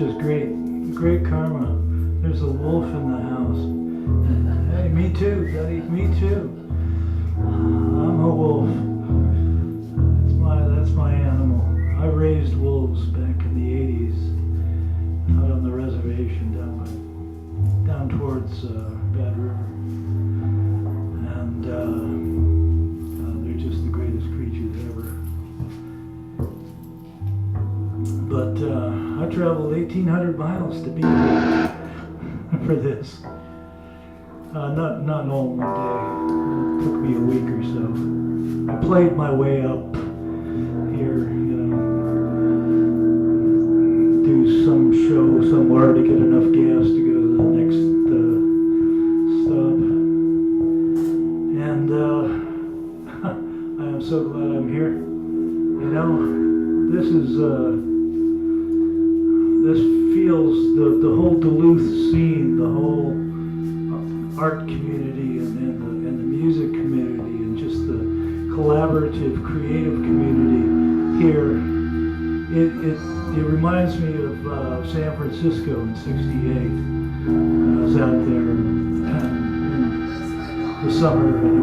just great karma. There's a wolf in the house. Hey, me too, buddy, me too. I'm a wolf. That's my animal. I raised wolves back in the 80s out on the reservation down towards Bad River. And they're just the greatest creatures ever. But I traveled 1,800 miles to be here for this. Not all in one day. It took me a week or so. I played my way up here, do some show somewhere to get enough gas to go to the next stop. And I am so glad I'm here. This feels the whole Duluth scene, the whole art community and the music community and just the collaborative, creative community here. It reminds me of San Francisco in '68. When I was out there in the summer, and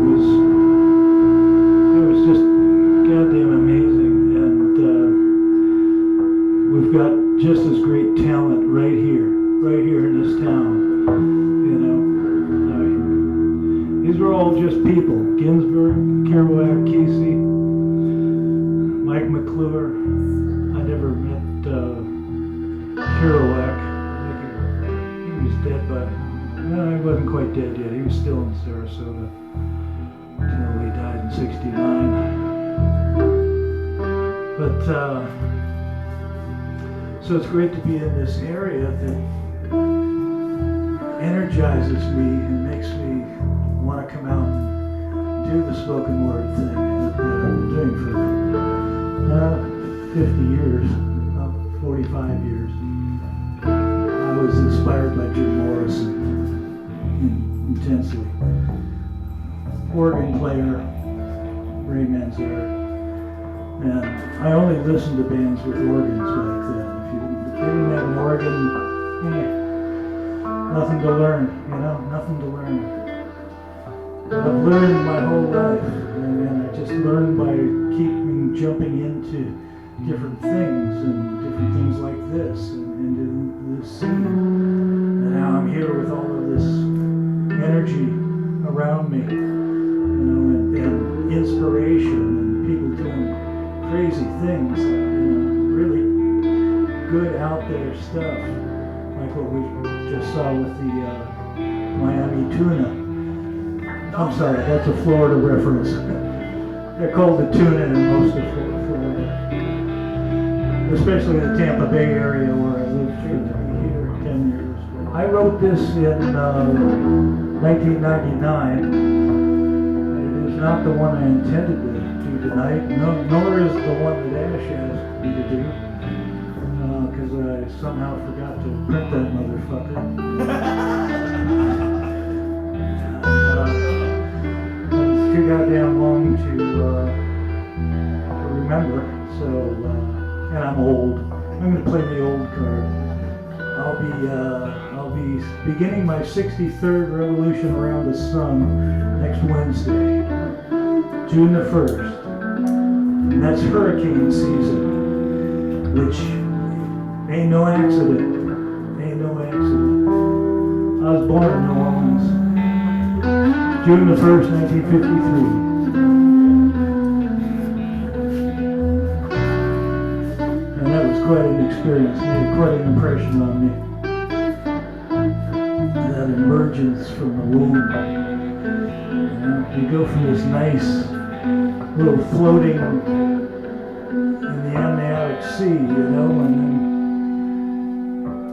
it was just goddamn amazing. And we've got just as great talent right here in this town. These were all just people. Ginsberg, Kerouac, Kesey, Mike McClure. I never met Kerouac. He was dead, but no, he wasn't quite dead yet. He was still in Sarasota until he died in '69. But so it's great to be in this area that energizes me and makes me want to come out and do the spoken word thing that I've been doing for 50 years, about 45 years. I was inspired by Jim Morrison intensely. Organ player, Ray Manzarek. And I only listened to bands with organs back then. If you didn't have an organ, nothing to learn, nothing to learn. But I've learned my whole life, and I just learned by keeping jumping into different things and different things like this and into this scene. And now I'm here with all of this energy around me, and inspiration and people doing crazy things, really good out there stuff, like what we just saw with the Miami tuna. I'm sorry, that's a Florida reference. They're called the tuna in most of Florida, especially in the Tampa Bay area where I lived here 10 years. I wrote this in 1999, and it is not the one I intended to do tonight, nor is the one that Ash asked me to do, because I somehow forgot to print that motherfucker. It's too goddamn long to remember, so, and I'm old. I'm going to play the old card. I'll be beginning my 63rd revolution around the sun next Wednesday, June the 1st. And that's hurricane season, which ain't no accident. I was born in New Orleans, June the 1st, 1953. And that was quite an experience, made quite an impression on me. That emergence from the womb. You go from this nice little floating in the amniotic sea,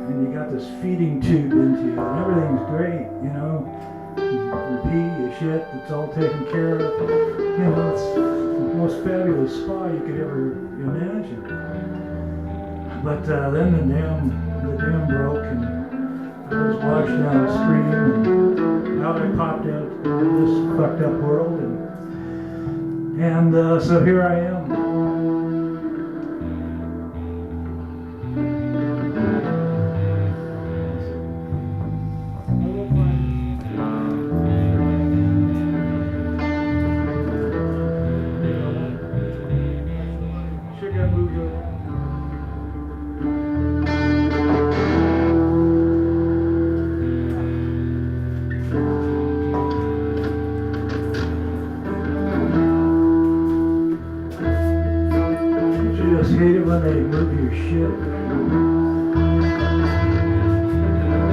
and you got this feeding tube into you, and everything's great, You pee, you shit, it's all taken care of. It's the most fabulous spa you could ever imagine. But then the dam broke, and I was washed downstream, and out I popped out of this fucked up world, and so here I am.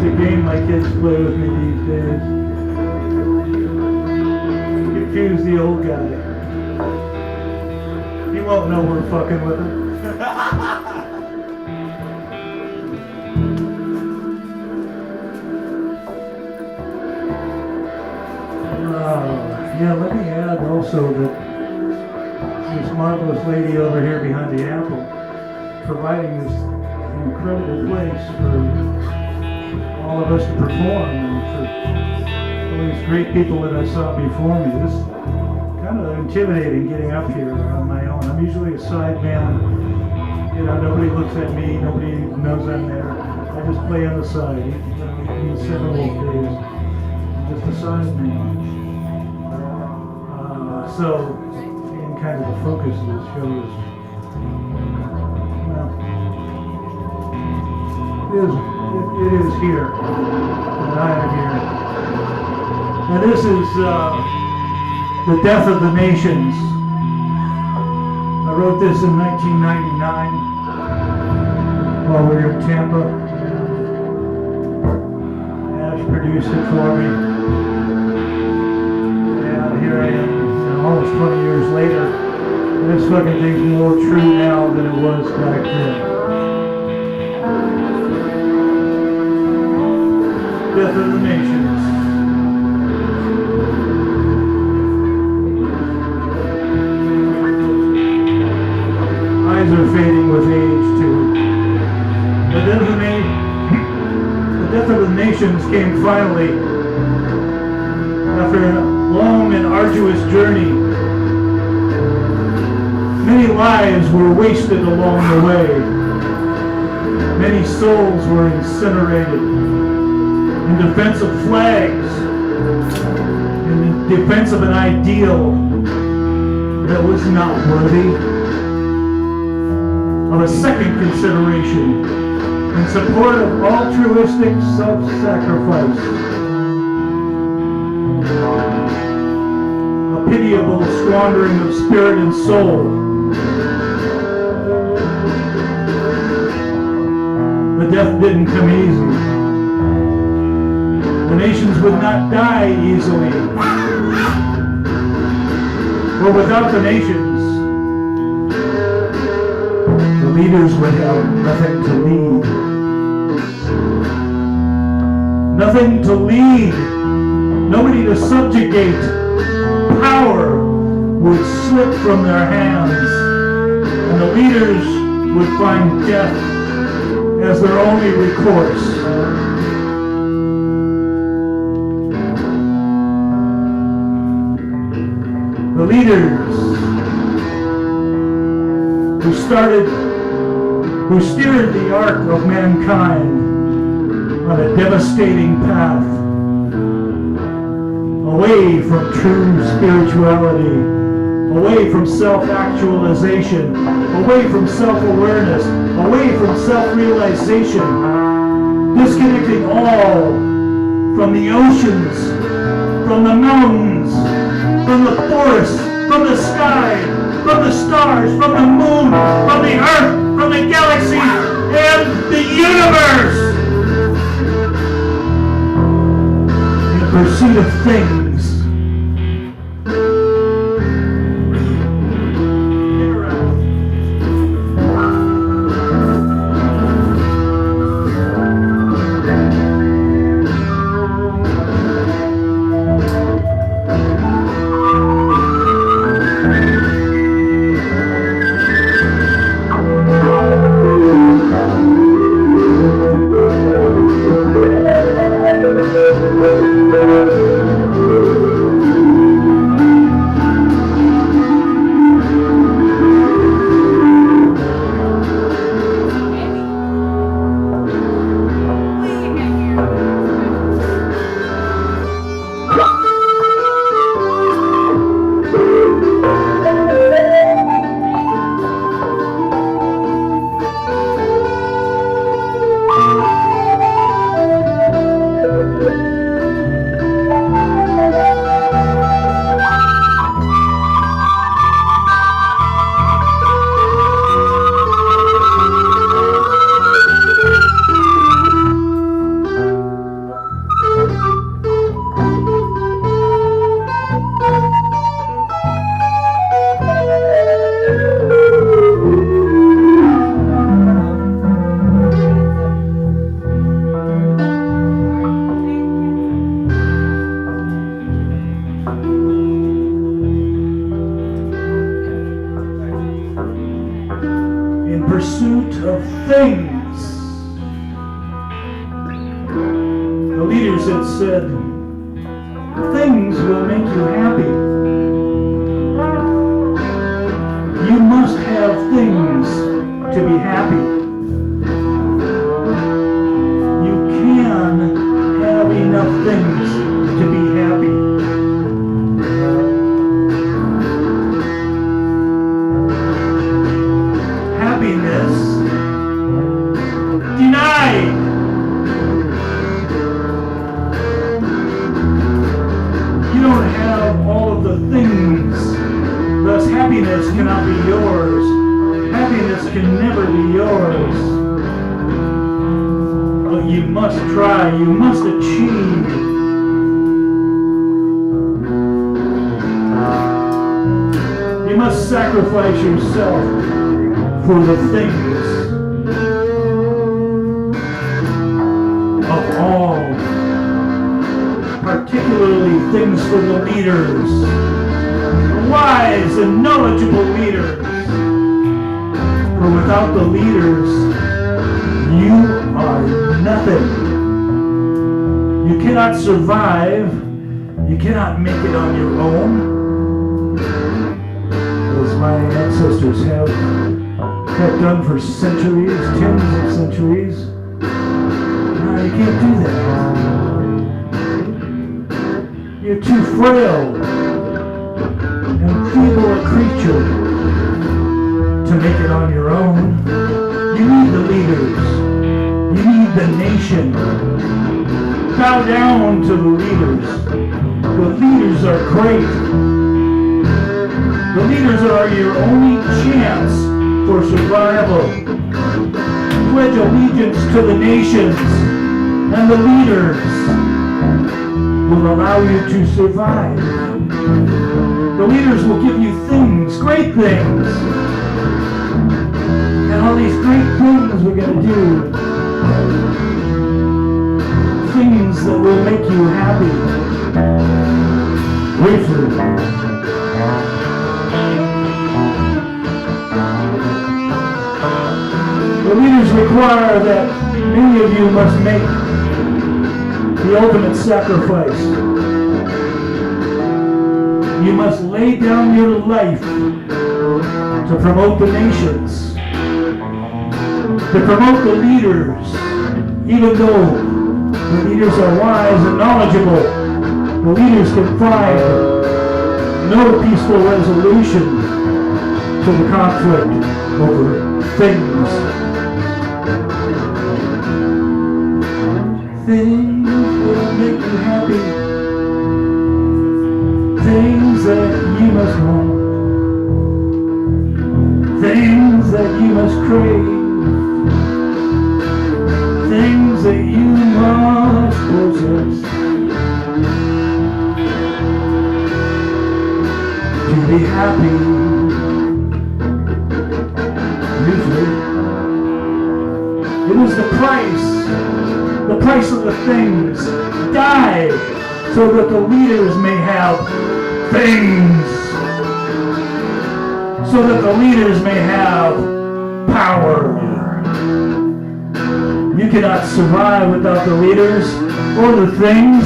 a game my kids play with me these days. Confuse the old guy. He won't know we're fucking with him. Yeah, let me add also that this marvelous lady over here behind the apple, providing this incredible place for all of us to perform, and for all these great people that I saw before me. This is kind of intimidating getting up here on my own. I'm usually a side man. You know, nobody looks at me, nobody knows I'm there. I just play on the side. These 7 days, just a side man. So, being kind of the focus of this show is, well, it is here, and I am here. And this is The Death of the Nations. I wrote this in 1999 while we were in Tampa. Ash produced it for me. And here I am. Almost 20 years later, and this fucking thing's more true now than it was back then. Death of the Nations. Eyes are fading with age too. The death of the nations came finally after a long and arduous journey. Many lives were wasted along the way. Many souls were incinerated in defense of flags, in defense of an ideal that was not worthy of a second consideration, in support of altruistic self-sacrifice. Pitiable squandering of spirit and soul. The death didn't come easy. The nations would not die easily. For without the nations, the leaders would have nothing to lead. Nothing to lead. Nobody to subjugate. Power would slip from their hands, and the leaders would find death as their only recourse. The leaders who steered the arc of mankind on a devastating path away from true spirituality, away from self-actualization, away from self-awareness, away from self-realization, disconnecting all from the oceans, from the mountains, from the forests, from the sky, from the stars, from the moon, from the earth, from the galaxies, and the universe. In pursuit of things. The leaders had said, things will make you happy. You must have things to be happy. You can have enough things to be happy. Happiness denied. You don't have all of the things. Thus, happiness cannot be yours. Happiness can never be yours. But you must try. You must achieve. You must sacrifice yourself for the things of all, particularly things for the leaders, the wise and knowledgeable leaders. For without the leaders, you are nothing. You cannot survive. You cannot make it on your own. As my ancestors have done for centuries, tens of centuries. No, you can't do that. You're too frail and feeble a creature to make it on your own. You need the leaders. You need the nation. Bow down to the leaders. The leaders are great. The leaders are your only chance for survival. Pledge allegiance to the nations, and the leaders will allow you to survive. The leaders will give you things, great things. And all these great things we're going to do. Things that will make you happy. Briefly. The leaders require that many of you must make the ultimate sacrifice. You must lay down your life to promote the nations, to promote the leaders, even though the leaders are wise and knowledgeable. The leaders can find no peaceful resolution to the conflict over things. Things will make you happy. Things that you must want. Things that you must crave. Things that you must possess. To be happy. Usually. It was the price of the things. Die so that the leaders may have things. So that the leaders may have power. You cannot survive without the leaders or the things.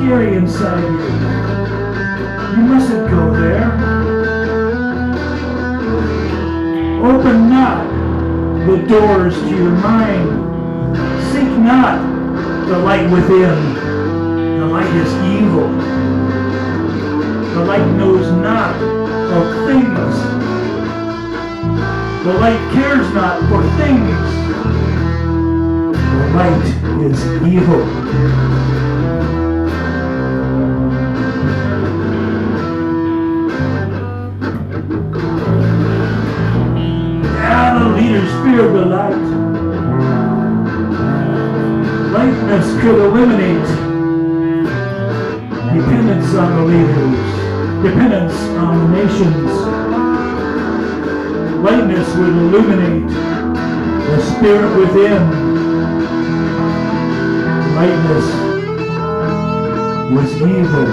scary inside you. You mustn't go there. Open not the doors to your mind. Seek not the light within. The light is evil. The light knows not of things. The light cares not for things. The light is evil. The leaders feared the light. Lightness could eliminate dependence on the leaders, dependence on the nations. Lightness would illuminate the spirit within. Lightness was evil.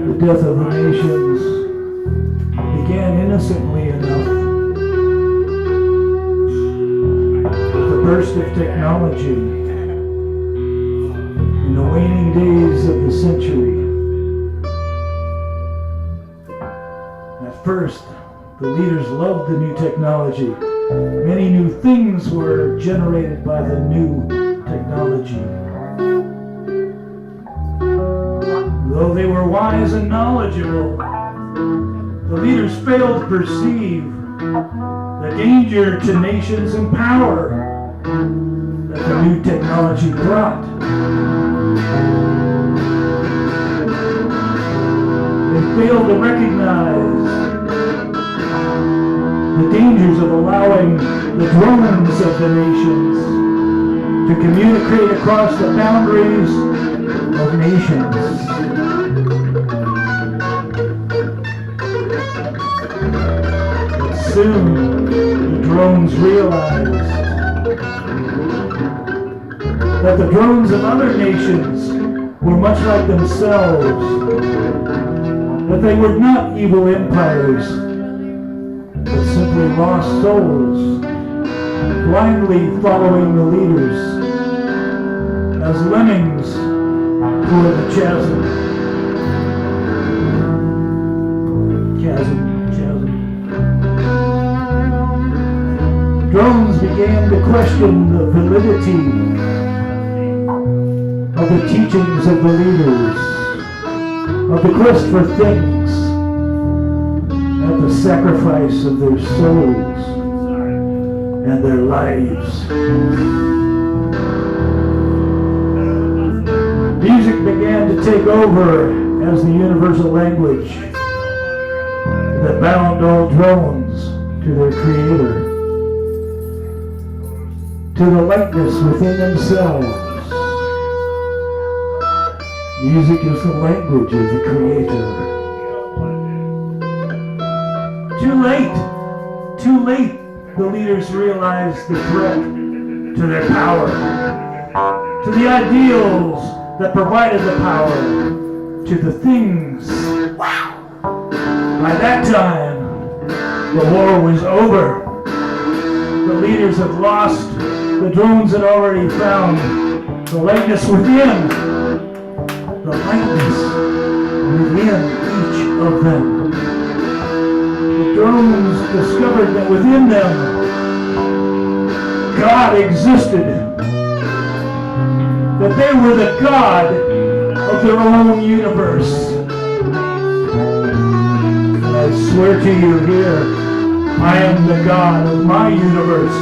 The death of the nations began innocently enough with the burst of technology in the waning days of the century. At first, the leaders loved the new technology. Many new things were generated by the new technology. Though they were wise and knowledgeable, the leaders failed to perceive the danger to nations and power that the new technology brought. They failed to recognize the dangers of allowing the drones of the nations to communicate across the boundaries of nations. Soon, the drones realized that the drones of other nations were much like themselves, that they were not evil empires, but simply lost souls, blindly following the leaders, as lemmings toward the chasm. Drones began to question the validity of the teachings of the leaders, of the quest for things, at the sacrifice of their souls and their lives. Music began to take over as the universal language that bound all drones to their creator, to the likeness within themselves. Music is the language of the Creator. Too late, the leaders realized the threat to their power, to the ideals that provided the power, to the things. By that time, the war was over. The leaders had lost. The drones had already found the likeness within. The likeness within each of them. The drones discovered that within them, God existed. That they were the God of their own universe. And I swear to you here, I am the God of my universe.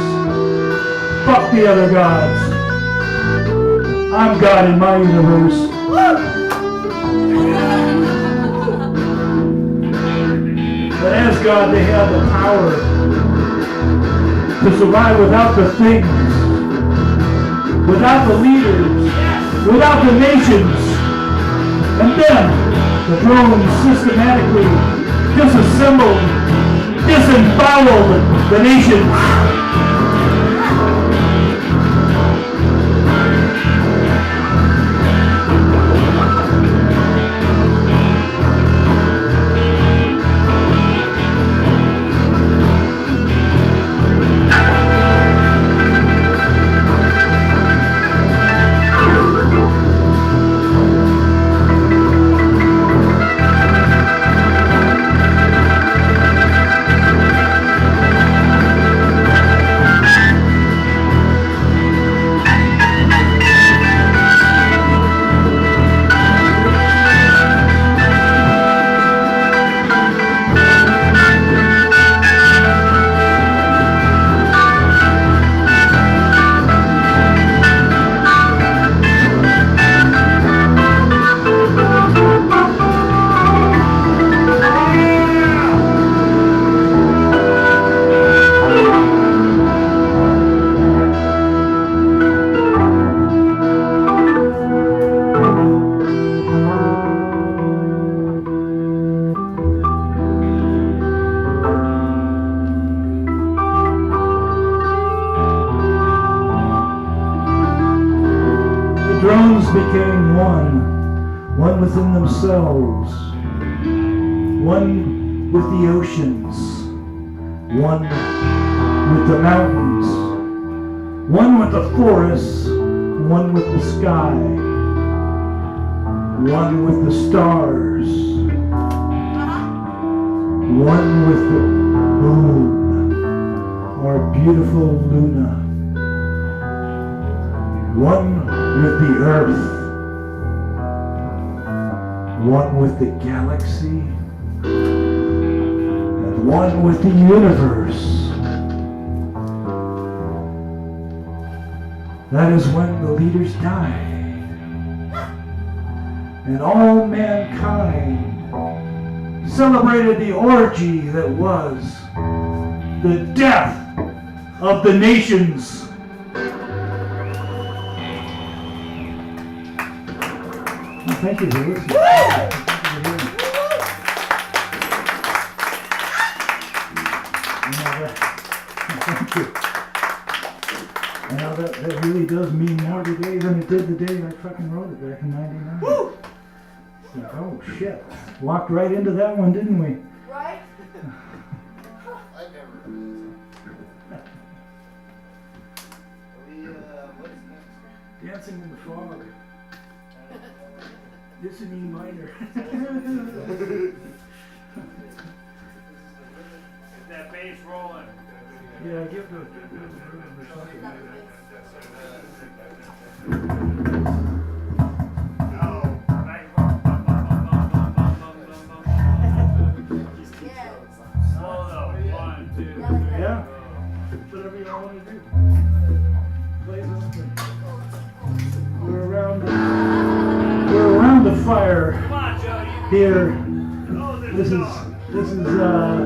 Fuck the other gods. I'm God in my universe. But as God, they have the power to survive without the things, without the leaders, without the nations. And then, The drones systematically disassembled, disemboweled the nation. Drones became one within themselves, one with the oceans, one with the mountains, one with the forests, one with the sky, one with the stars, one with the moon, our beautiful Luna, one with the earth, one with the galaxy, and one with the universe. That is when the leaders died, and all mankind celebrated the orgy that was the death of the nations. Thank you for listening. Thank you. Now that really does mean more today than it did the day I fucking wrote it back in '99. So, oh shit. Walked right into that one, didn't we? Right? I never what's next? Dancing in the fog. This in E minor. Get that bass rolling. Yeah, give the rhythm or something. Solo. 1, 2, 3. Yeah. Whatever you want to do. Play something. We're around the fire Come on, Joe. here. Oh, there's This a is dog.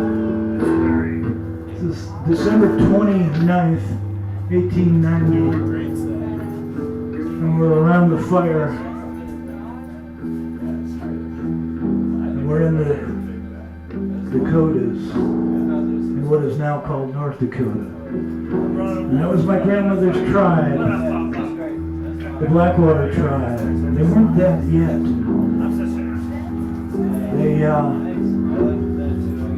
December 29th, 1890. And we're around the fire. And we're in the Dakotas, in what is now called North Dakota. And that was my grandmother's tribe, the Blackwater tribe. They weren't that yet.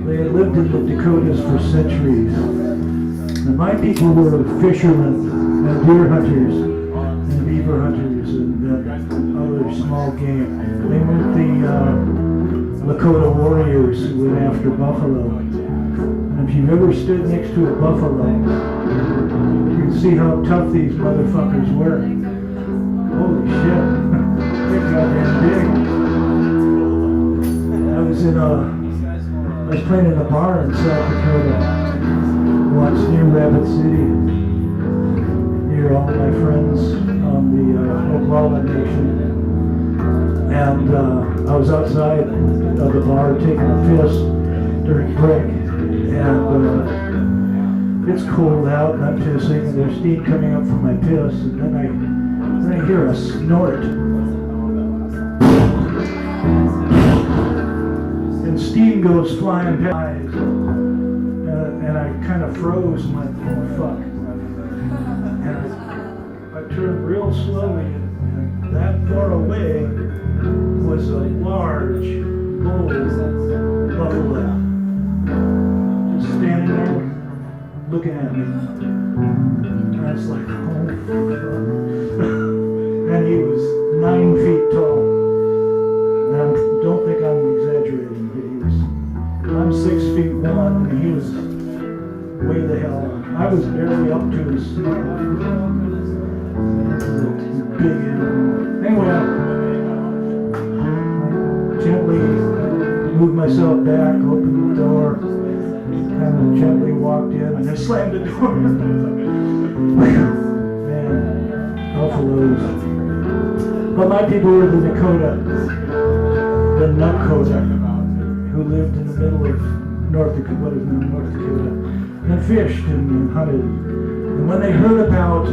They had lived in the Dakotas for centuries. And my people were fishermen and deer hunters and beaver hunters and other small game. They weren't the Lakota warriors who went after buffalo. And if you've ever stood next to a buffalo, you can see how tough these motherfuckers were. Holy shit. They're goddamn big. I was playing in a bar in South Dakota, once near Rapid City, near all my friends on the Oklahoma Nation. And I was outside of the bar taking a piss during break. And it's cold out and I'm pissing and there's steam coming up from my piss. And then I hear a snort. flying past, and I kind of froze and went, oh fuck. And I turned real slowly, and that far away was a large bull buffalo, just standing there looking at me. And I was like, oh fuck. And he was 9 feet tall. And I don't think I'm exaggerating, but I'm 6 feet 1, and he was way the hell up. I was barely up to his big animal. Anyway, I gently moved myself back, opened the door, kind of gently walked in, and I slammed the door. Man, buffaloes. But my people were the Nakota, the Nakota, who lived in the middle of North Dakota, what is now North Dakota, and fished and hunted. And when they heard about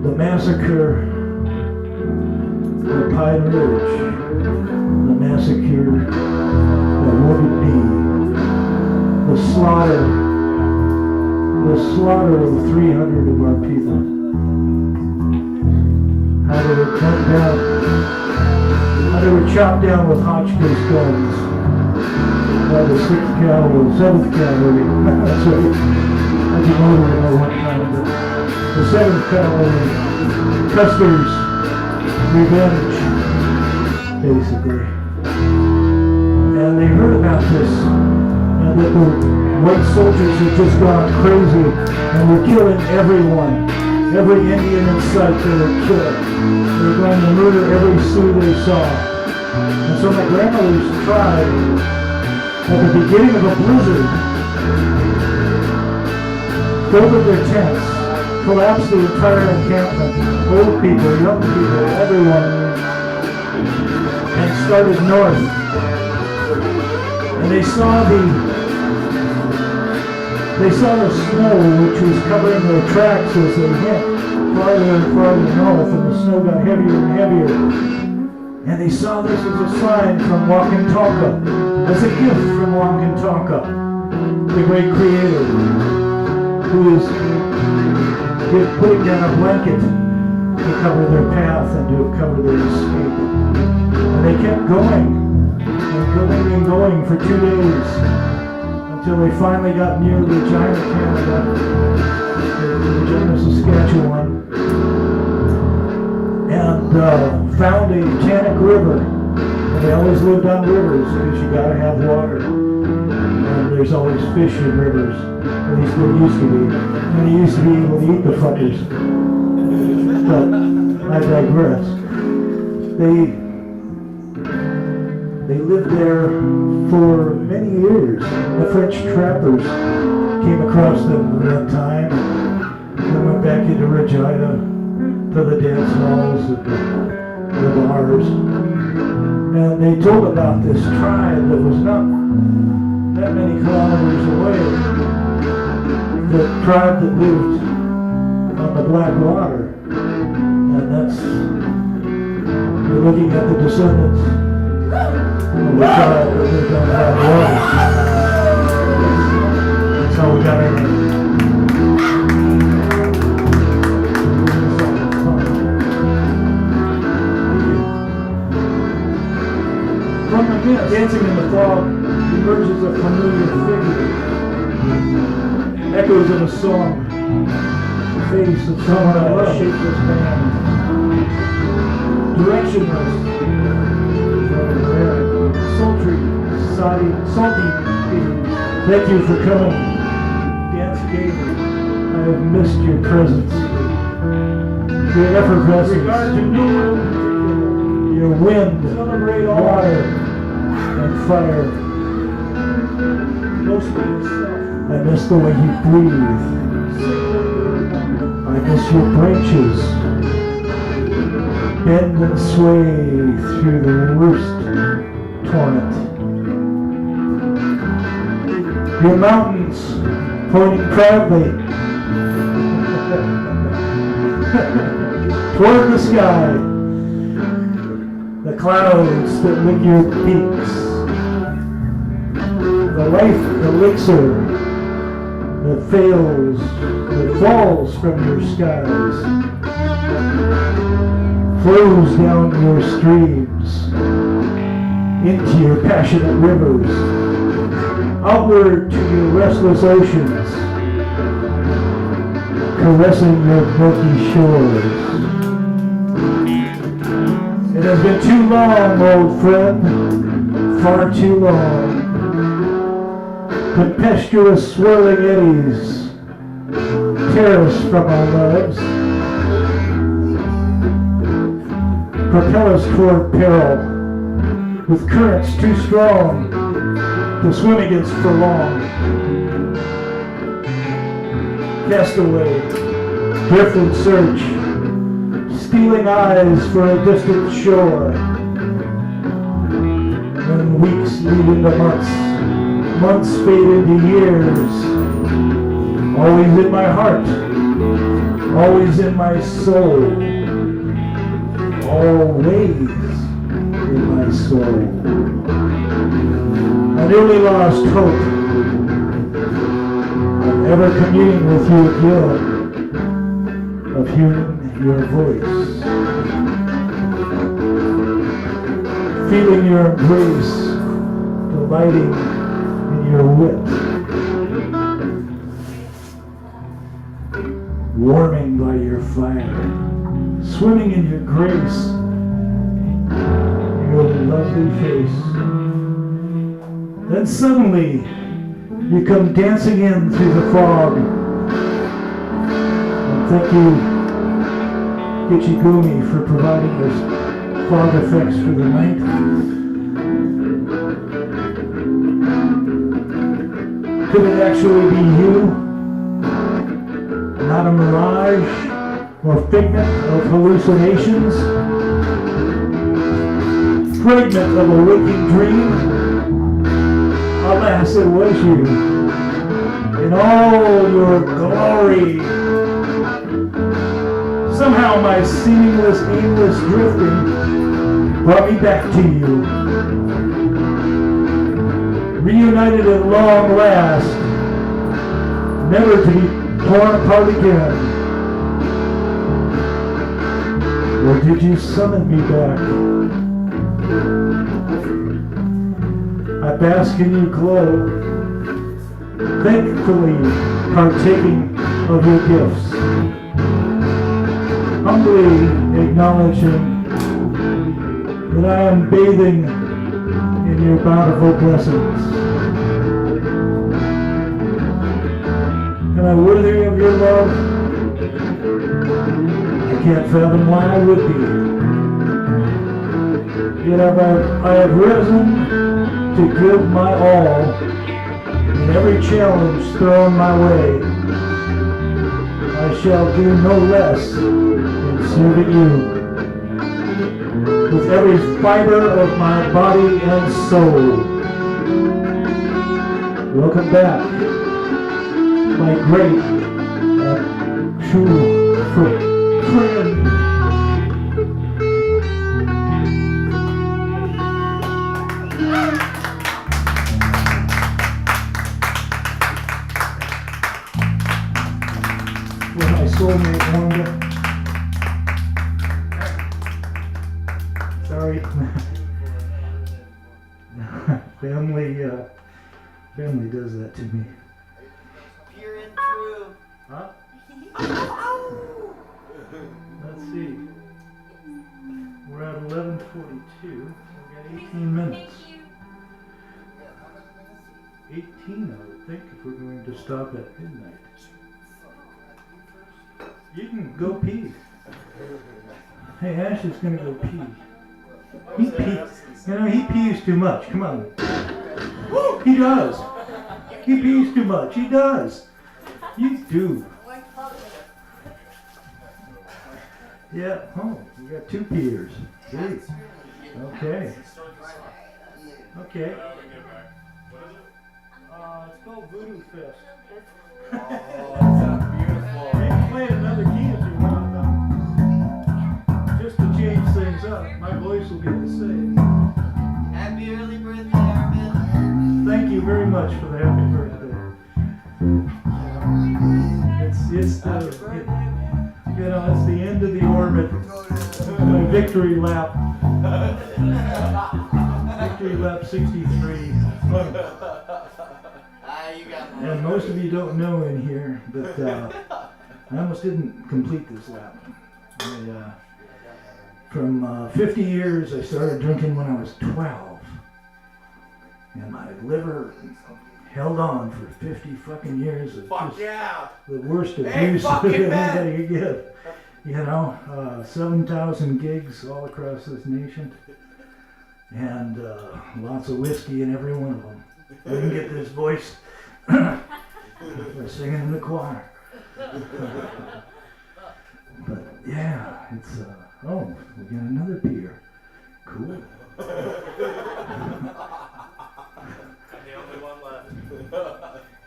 the massacre of Pine Ridge, the massacre that would be, the slaughter of 300 of our people, how they were cut down, how they were chopped down with Hotchkiss guns by the 6th Cavalry, 7th Cavalry. That's right. I didn't know one time, but the 7th Cavalry, Custer's revenge, basically. And they heard about this, and that the white soldiers had just gone crazy and were killing everyone. Every Indian in sight they were killing. They were going to murder every Sioux they saw. And so my grandmother's tribe, at the beginning of a blizzard, folded their tents, collapsed the entire encampment, old people, young people, everyone, and started north. And they saw the snow which was covering their tracks as they went farther and farther north, and the snow got heavier and heavier. And they saw this as a sign from Wakantanka, as a gift from Wakantanka, the great creator, who is putting down a blanket to cover their path and to cover their escape. And they kept going and going and going for 2 days until they finally got near Regina, Canada, Regina, Saskatchewan, and found a Tannic River. And they always lived on rivers because you gotta have water. And there's always fish in rivers. At least there used to be. And you used to be able to eat the fuckers. But I digress. They lived there for many years. The French trappers came across them at that time. They went back into Regina to the dance halls and the bars. And they told about this tribe that was not that many kilometers away. The tribe that lived on the Blackwater. And that's, you're looking at the descendants of the tribe that lived on the Blackwater. That's how we got our name. From the mist, dancing in the fog, emerges a familiar figure. Echoes of a song. The face of someone I love. Shapeless man. Directionless. Sultry, salty. Thank you for coming. Dance gaily. I have missed your presence. Your effervescence. Your wind, water, and fire. I miss the way you breathe. I miss your branches. Bend and sway through the worst torrent. Your mountains pointing proudly toward the sky. The clouds that lick your peaks. life elixir that falls from your skies, flows down your streams, into your passionate rivers, outward to your restless oceans, caressing your milky shores. It has been too long, old friend, far too long. Tempestuous swirling eddies tear us from our lives, propel us toward peril, with currents too strong to swim against for long. Castaway, drift in search, stealing eyes for a distant shore. When weeks lead into months, months fade into years. Always in my heart, always in my soul, always in my soul. A newly lost hope of ever communing with you again, of hearing your voice, feeling your embrace, delighting in your wit, warming by your fire, swimming in your grace, your lovely face. Then suddenly you come dancing in through the fog. And thank you, Gitchigumi, for providing us fog effects for the night. Could it actually be you? Not a mirage or figment of hallucinations? Fragment of a waking dream? Alas, it was you. In all your glory. Somehow my seamless, aimless drifting brought me back to you. Reunited at long last, never to be torn apart again. Or did you summon me back? I bask in your glow, thankfully partaking of your gifts, humbly acknowledging that I am bathing in your bountiful blessings. Am I worthy of your love? I can't fathom why I would be. Yet I have risen to give my all in every challenge thrown my way. I shall do no less than serving you with every fiber of my body and soul. Welcome back, my great and true friend. Soulmate Wanda. Sorry. Family does that to me. Pure and true. Huh? Let's see. We're at 11:42. We've got 18 minutes. 18, I would think, if we're going to stop at midnight. You can go pee. Hey, Ash is gonna go pee. He pees. You know, he pees too much. Come on. He does. He pees too much. He does. You do. Yeah. Oh, you got two peers. Great. Okay. Okay. It's called Voodoo Fest. Oh, that's beautiful. You can play another key if you want, though. Just to change things up. My voice will be the same. Happy early birthday, Armin. Thank thank you very much for the happy birthday. It's the it's the end of the orbit. My victory lap. Victory lap 63. You got And most of you don't know in here that I almost didn't complete this lap. From 50 years, I started drinking when I was 12. And my liver held on for 50 fucking years of Fuck just yeah! the worst Hey, abuse that fucking anybody could get. 7,000 gigs all across this nation. And lots of whiskey in every one of them. I didn't get this voice. We're singing in the choir. But yeah, it's oh, we got another beer. Cool. I'm the only one left.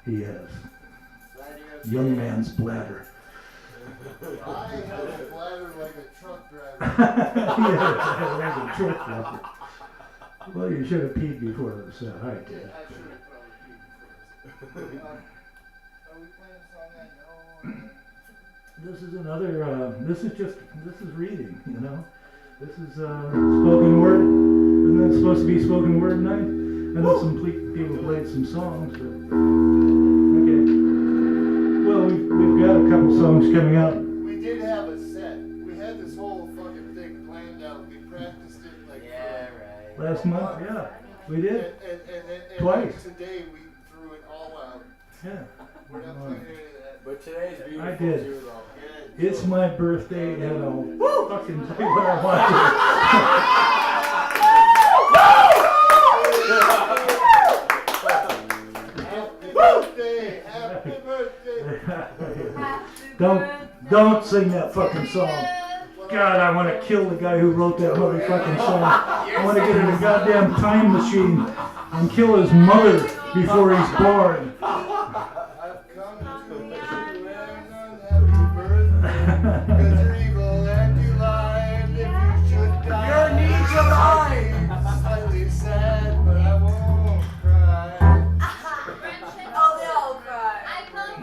He has young man's bladder. I have a bladder like a truck driver. Yeah, like a truck driver. Well, you should have peed before this. I did. I should have probably peed first. Are we playing a song I know? This is another. This is reading. This is spoken word. Isn't that supposed to be spoken word night? I know some people played some songs, but okay. Well, we've got a couple songs coming out. We did have a set. We had this whole fucking thing planned out. We practiced it like right. Last month, yeah, we did. and Twice. Today we threw it all out. Yeah. We're not playing any of that. But today's beautiful I did. too, though. Good. It's my birthday, and I'll fucking say what I want Happy birthday! Happy birthday! to. Don't sing that fucking song. God, I want to kill the guy who wrote that motherfucking song. I want to get in a goddamn time machine and kill his mother before he's born. I've come to wish you an unhappy birthday. Cause you're evil and you lie, and if you should die, Your needs are mine. Slightly sad, but I won't cry. Oh, they all cry.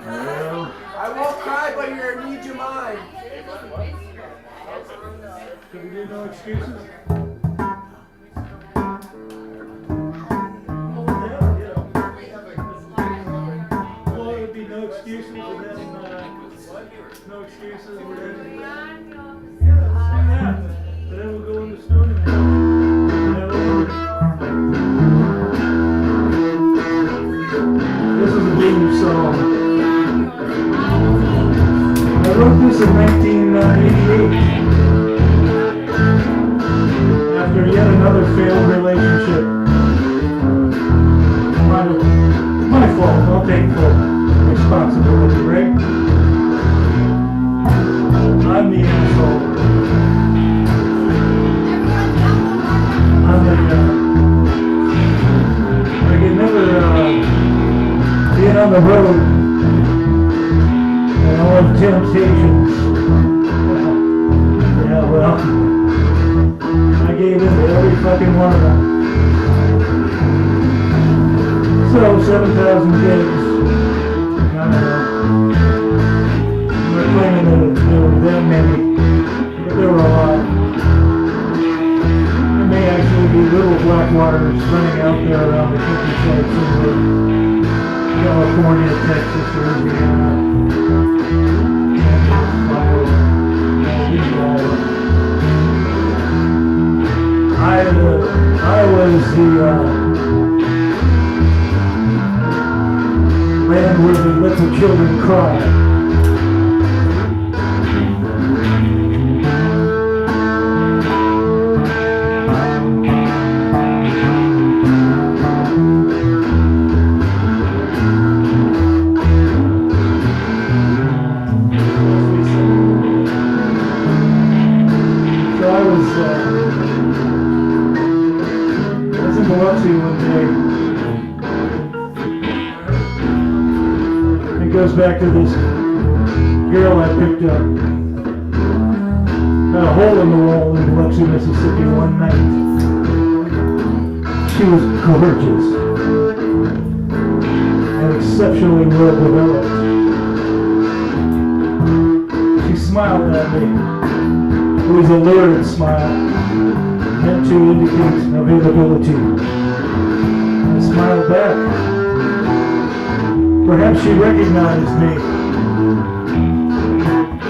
Well, I won't cry, but your needs are mine. should we do no excuses? Well, it would be no excuses, and then no excuses, and then yeah, and then we'll go into Stone. This is a blues song. I wrote this in 1988 after yet another failed relationship. My fault. I'll take full responsibility, right? I'm the asshole. I can never being on the road and all of temptations. Yeah, well, I gave in to every fucking one of them. So 7,000 gigs. I don't know. I'm not claiming that there were that many, but there were a lot. There may actually be little Blackwaters running out there around the countryside somewhere. California, Texas, Louisiana, Kansas, Iowa, Iowa is the land where they let the children cry. So I was in Biloxi one day. It goes back to this girl I picked up. Got a hole in the wall in Biloxi, Mississippi one night. She was gorgeous. exceptionally well developed. She smiled at me. It was a lurid smile, meant to indicate availability. I smiled back. Perhaps she recognized me.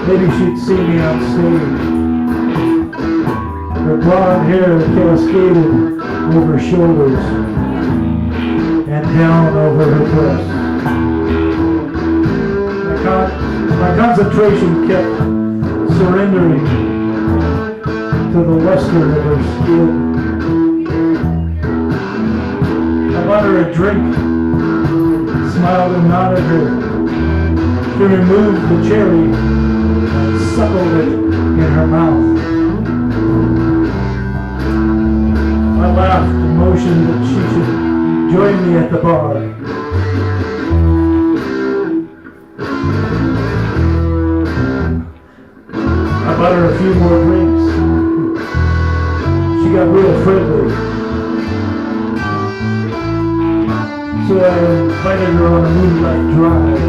Maybe she'd seen me on stage. Her blonde hair cascaded over her shoulders and down over her breasts. My concentration kept surrendering to the luster of her skin. I bought her a drink, smiled and nodded her. She removed the cherry and suckled it in her mouth. I laughed and motioned that she should join me at the bar. I bought her a few more drinks. She got real friendly. So I invited her on a moonlight drive.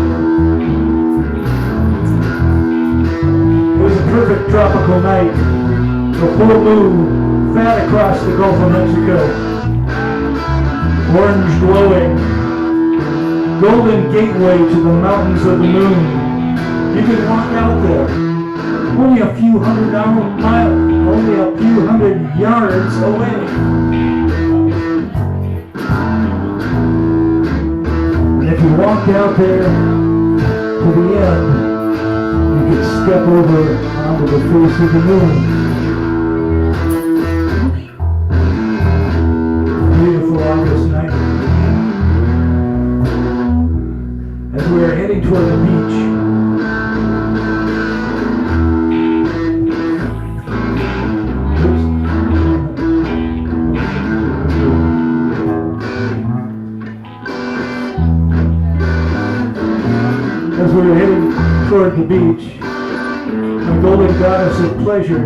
It was a perfect tropical night. The full moon fat across the Gulf of Mexico. Orange glowing. Golden gateway to the mountains of the moon. You can walk out there. Only a few hundred yards away. And if you walked out there to the end, you could step over onto the face of the moon. Beautiful August night. As we were heading toward the beach, toward the beach, my golden goddess of pleasure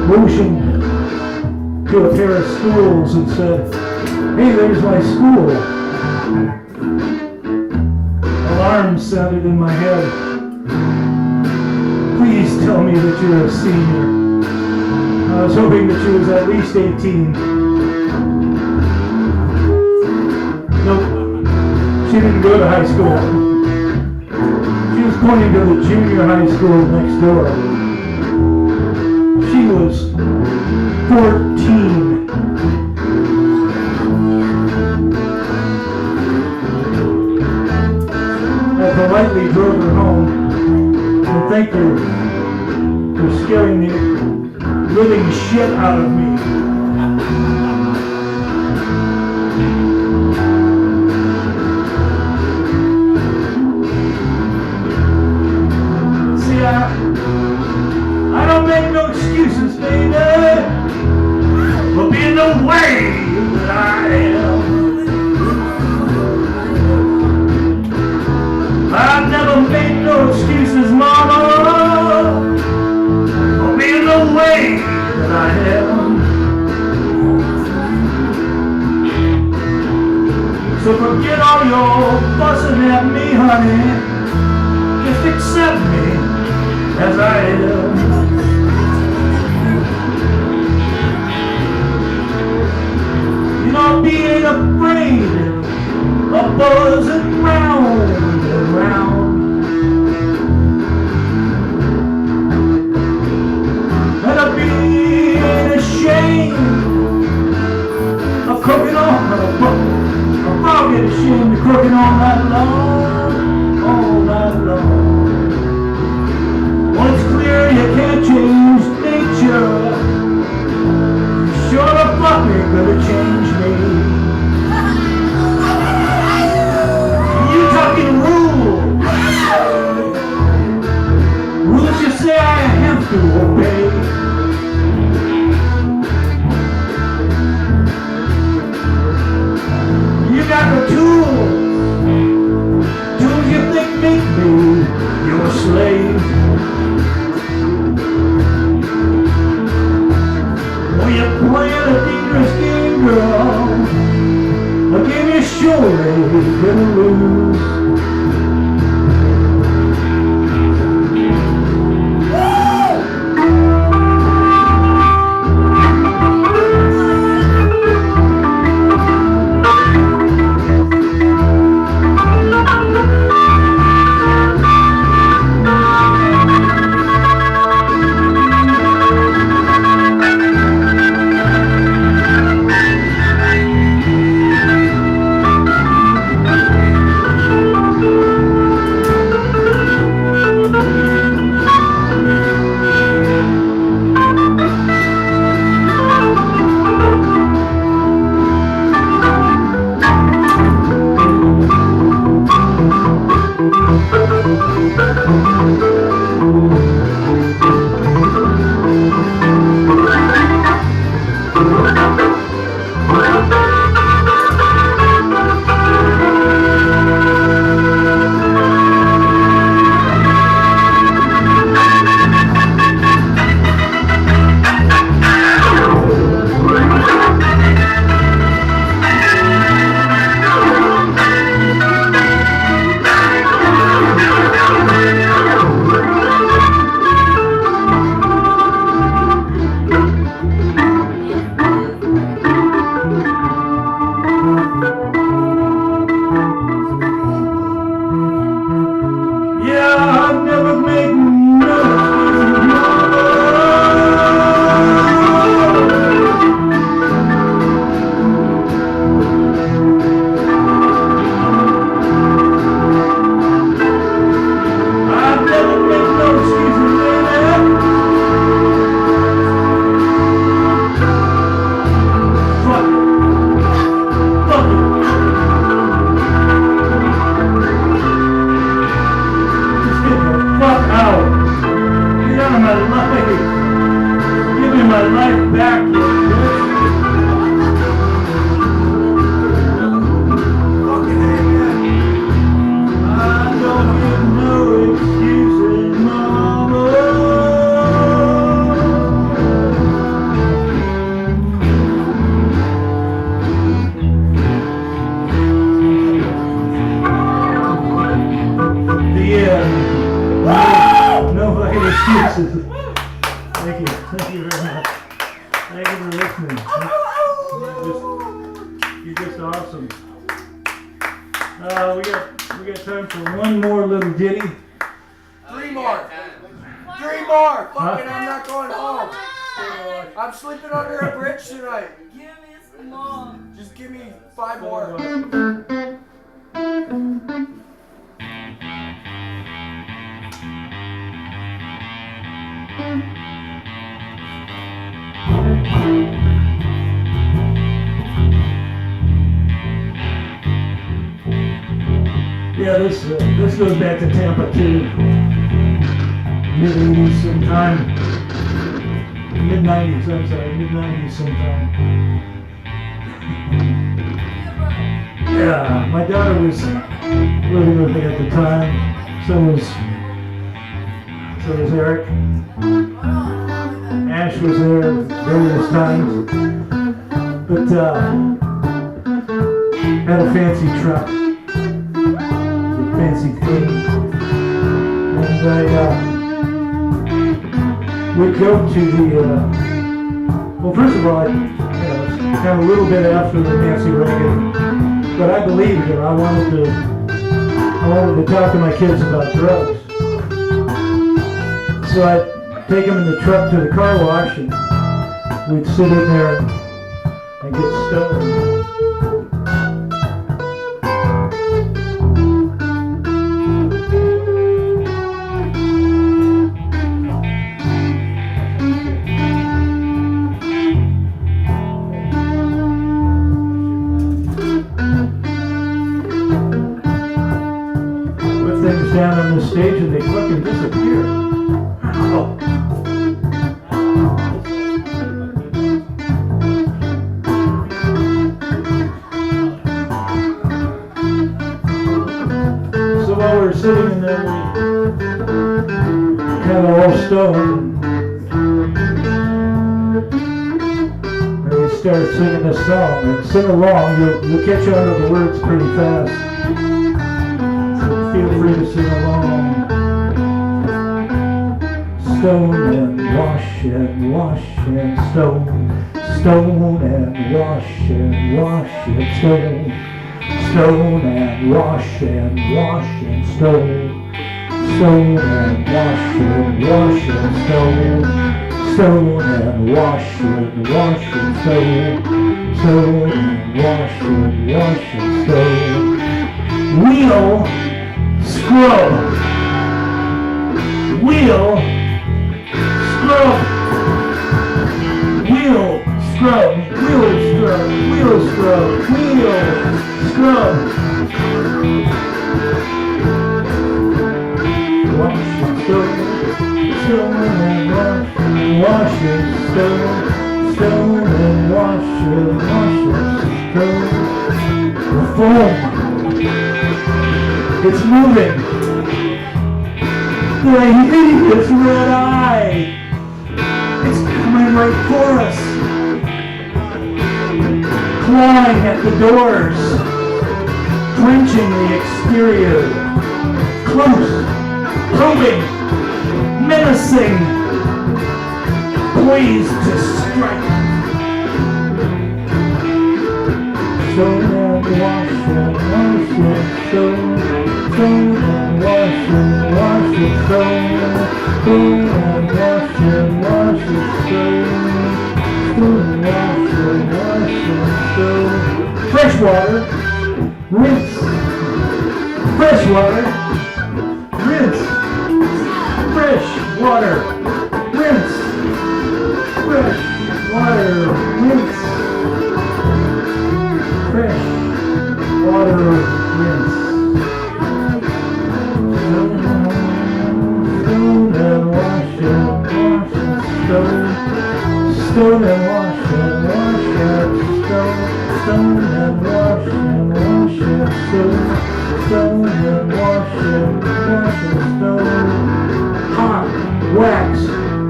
motioned to a pair of stools and said, "Hey, there's my stool." Alarm sounded in my head. Please tell me that you're a senior. I was hoping that she was at least 18. Nope, she didn't go to high school. She was pointing to the junior high school next door. She was 14. I politely drove her home and thanked her for scaring the living shit out of me. I don't make no excuses, baby, for being the way that I am. I've never made no excuses, mama, for being the way that I am. So forget all your fussing at me, honey. Just accept me as I am. You know, be ain't afraid of buzzing round and round. And I be ain't ashamed of cooking on a frog ain't ashamed of cooking all night long, all night long. Well, it's clear you can't change nature. Sure the fuck ain't gonna change me. You talking rules. Rules you say I have to obey. You got the tools. Tools you think make me your slave. Well, you're playing a dangerous game, girl. A game you should surely gonna lose. Thank you very much. Thank you for listening. You're just awesome. We got time for one more little ditty. Three more. Fucking, I'm not going home. I'm sleeping under a bridge tonight. Give me some more. Just give me 5 more. Yeah, this goes back to Tampa too. Mid-80s sometime. Mid-90s, I'm sorry, mid-90s sometime. Yeah, my daughter was living with me at the time. So was Eric. Ash was there various times. But had a fancy truck. Fancy thing. And we'd go to the, well, first of all, it's kind of a little bit after the Nancy Reagan, but I believed her. I wanted to talk to my kids about drugs. So I'd take them in the truck to the car wash, and we'd sit in there and get stoned. Down on the stage and they fucking disappear. Oh. So while we were sitting in there, we kind of all stoned. And we started singing this song, and sing along. You'll catch on to the words pretty fast. So feel free to sing along. Stone and wash and wash and stone. Stone and wash and wash and stone. Stone and wash and wash and stone. Stone and wash and wash and stone. Stone and wash and wash and stone. Stone and wash and wash and stone. Wheel, scrub. Wheel, scrub. Wheel, scrub. Wheel, scrub. Wheel, scrub. Wheel, scrub. Wash and stone. Stone and wash and wash and stone. Stone and wash and stone. The foam. It's moving. The hideous red eye. It's coming right for us. Clawing at the doors. Drenching the exterior. Close. Probing. Menacing. Poised to strike. Stone and wash and wash and stone. Stone and wash and wash and stone. Stone and wash and wash and stone. Stone and wash and wash and stone. Fresh water. Rinse. Fresh water. Rinse. Fresh water. Rinse. Fresh water. Rinse. Fresh water. Rinse. Stone and wash and stone. Stone and wash and stone. Stone and wash and stone. Stone and wash and stone. Hot wax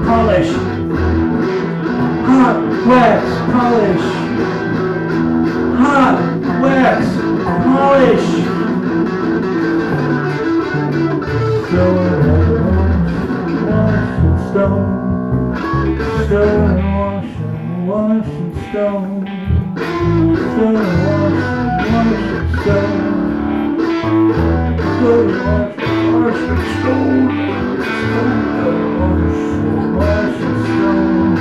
polish. Hot wax polish. Hot wax polish. Stone and wash and stone. Stone and wash and stone. Stone and wash and stone. Stone and wash and stone. Stone and wash and stone.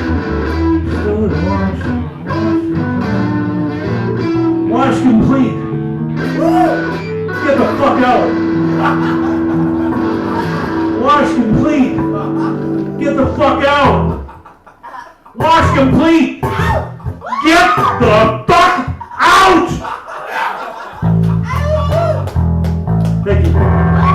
Stone and wash and stone. Wash complete. Get the fuck out. Wash complete. Get the fuck out. Wash complete. Get the fuck out. Thank you.